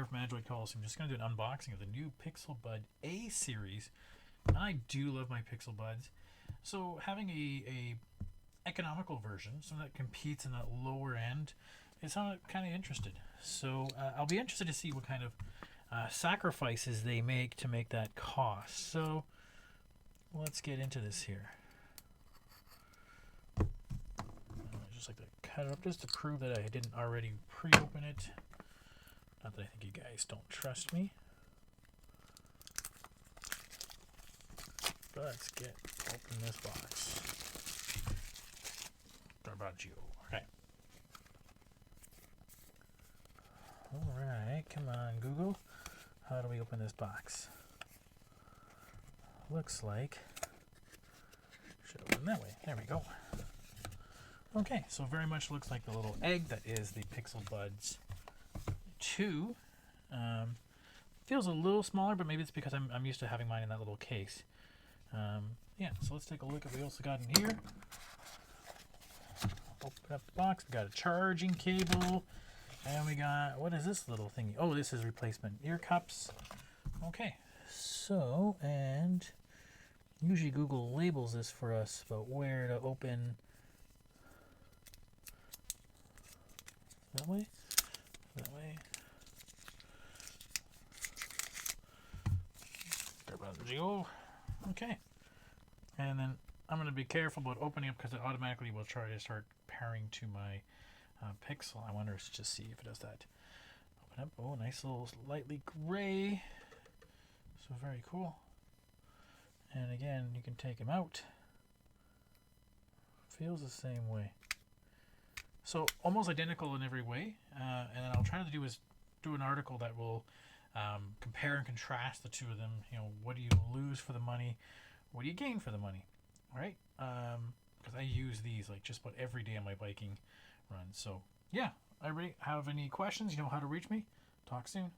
here from Android Calls. I'm just going to do an unboxing of the new Pixel Bud A series. And I do love my Pixel Buds. So having a economical version, something that competes in that lower end, is how I'm kind of interested. So I'll be interested to see what kind of sacrifices they make to make that cost. So let's get into this here. I just like to cut it up just to prove that I didn't already pre-open it. Not that I think you guys don't trust me. But let's open this box. Garbaggio. Okay. Alright, come on, Google. How do we open this box? Looks like... should open that way. There we go. Okay, so very much looks like the little egg that is the Pixel Buds 2. Feels a little smaller, but maybe it's because I'm used to having mine in that little case. Yeah, so let's take a look at what we also got in here. Open up the box. We got a charging cable. And we got, what is this little thingy? Oh, this is replacement ear cups. Okay, so, and usually Google labels this for us about where to open. That way? That way? Okay. And then I'm going to be careful about opening it because it automatically will try to start pairing to my Pixel. I wonder, let's just see if it does that. Open up. Oh, nice little lightly gray. So very cool. And again, you can take them out. Feels the same way. So almost identical in every way. And then I'll try to do is do an article that will compare and contrast the two of them. You know, what do you lose for the money? What do you gain for the money? Right? Because I use these like just about every day on my biking run. So yeah, everybody have any questions? You know how to reach me. Talk soon.